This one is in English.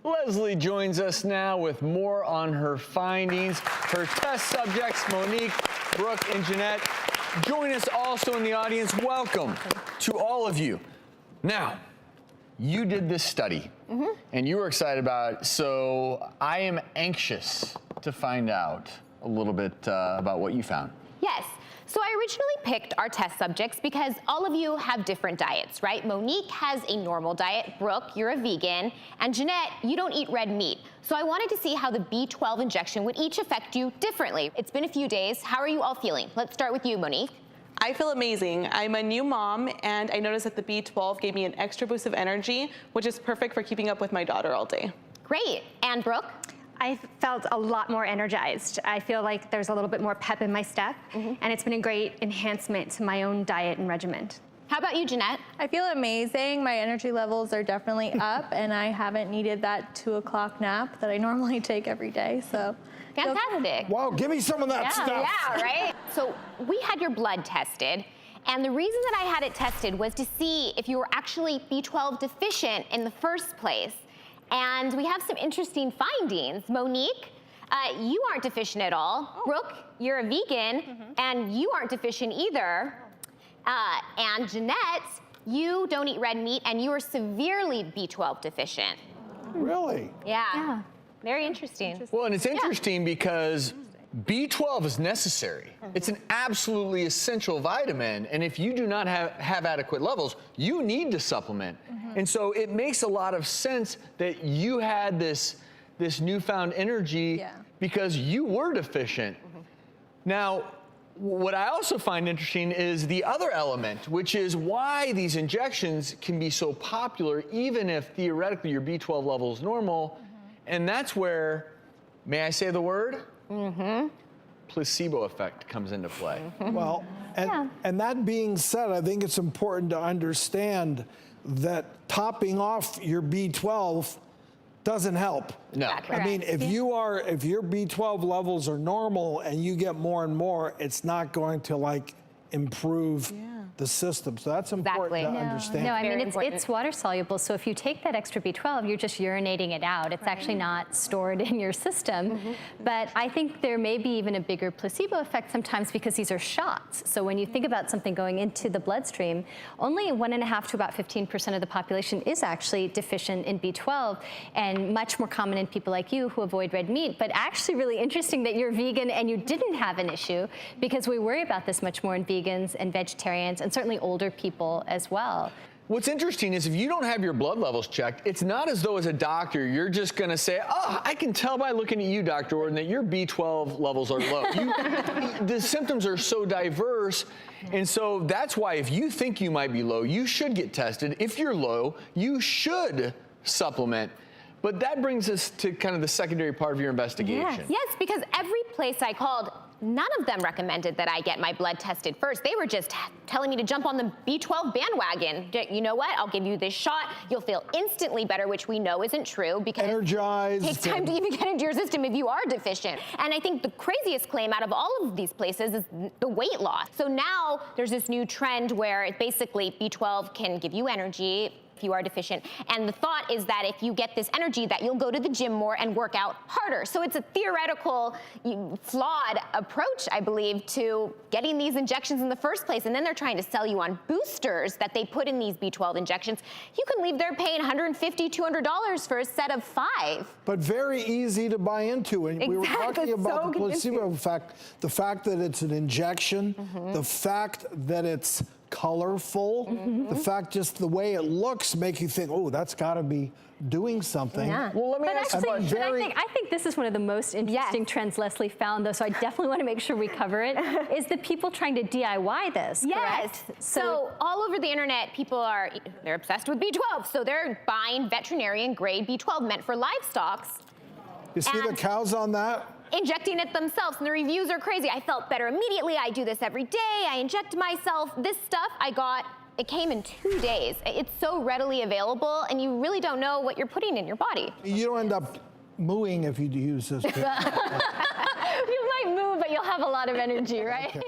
Leslie joins us now with more on her findings. Her test subjects, Monique, Brooke, and Jeanette, join us also in the audience. Welcome to all of you. Now, you did this study, and you were excited about it, so I am anxious to find out a little bit about what you found. Yes. So I originally picked our test subjects because all of you have different diets, right? Monique has a normal diet. Brooke, you're a vegan. And Jeanette, you don't eat red meat. So I wanted to see how the B12 injection would each affect you differently. It's been a few days. How are you all feeling? Let's start with you, Monique. I feel amazing. I'm a new mom, and I noticed that the B12 gave me an extra boost of energy, which is perfect for keeping up with my daughter all day. Great. And Brooke? I felt a lot more energized. I feel like there's a little bit more pep in my step, and it's been a great enhancement to my own diet and regimen. How about you, Jeanette? I feel amazing. My energy levels are definitely up, and I haven't needed that 2 o'clock nap that I normally take every day, so. Fantastic. Wow, give me some of that stuff. Yeah, right? So we had your blood tested, and the reason that I had it tested was to see if you were actually B12 deficient in the first place. And we have some interesting findings. Monique, you aren't deficient at all. Brooke, you're a vegan, and you aren't deficient either. And Jeanette, you don't eat red meat, and you are severely B12 deficient. Really? Yeah. Very interesting. Well, and it's interesting because B12 is necessary. It's an absolutely essential vitamin, and if you do not have adequate levels, you need to supplement. And so it makes a lot of sense that you had this newfound energy because you were deficient. Now, what I also find interesting is the other element, which is why these injections can be so popular, even if theoretically your B12 level is normal. And that's where, may I say the word? Placebo effect comes into play. Well, and that being said, I think it's important to understand that topping off your B12 doesn't help. No. I mean, if your B12 levels are normal and you get more and more, it's not going to like improve the system. So that's important to understand. No, I mean, it's water soluble. So if you take that extra B12, you're just urinating it out. It's actually not stored in your system. But I think there may be even a bigger placebo effect sometimes because these are shots. So when you think about something going into the bloodstream, only 1.5 to about 15% of the population is actually deficient in B12, and much more common in people like you who avoid red meat. But actually really interesting that you're vegan and you didn't have an issue, because we worry about this much more in vegans and vegetarians, and certainly older people as well. What's interesting is if you don't have your blood levels checked, it's not as though as a doctor you're just going to say, oh, I can tell by looking at you, Dr. Orden, that your B12 levels are low. The symptoms are so diverse, and so that's why if you think you might be low, you should get tested. If you're low, you should supplement. But that brings us to kind of the secondary part of your investigation. Yes, because every place I called, none of them recommended that I get my blood tested first. They were just telling me to jump on the B12 bandwagon. You know what? I'll give you this shot. You'll feel instantly better, which we know isn't true because energized. It takes time to even get into your system if you are deficient. And I think the craziest claim out of all of these places is the weight loss. So now there's this new trend where basically B12 can give you energy if you are deficient. And the thought is that if you get this energy, that you'll go to the gym more and work out harder. So it's a theoretical, flawed approach, I believe, to getting these injections in the first place. And then they're trying to sell you on boosters that they put in these B12 injections. You can leave there paying $150, $200 for a set of 5. But very easy to buy into. And we were talking about the placebo effect, the fact that it's an injection, the fact that it's colorful, the fact just the way it looks make you think, oh, that's got to be doing something. Well, let me ask you. I think this is one of the most interesting trends Leslie found, though, so I definitely want to make sure we cover it, is the people trying to DIY this, correct? So all over the internet, people they're obsessed with B12, so they're buying veterinarian-grade B12 meant for livestock. You see the cows on that? Injecting it themselves, and the reviews are crazy. I felt better immediately. I do this every day. I inject myself. This stuff it came in 2 days. It's so readily available, and you really don't know what you're putting in your body. You don't end up mooing if you use this. You might move, but you'll have a lot of energy, right? Okay.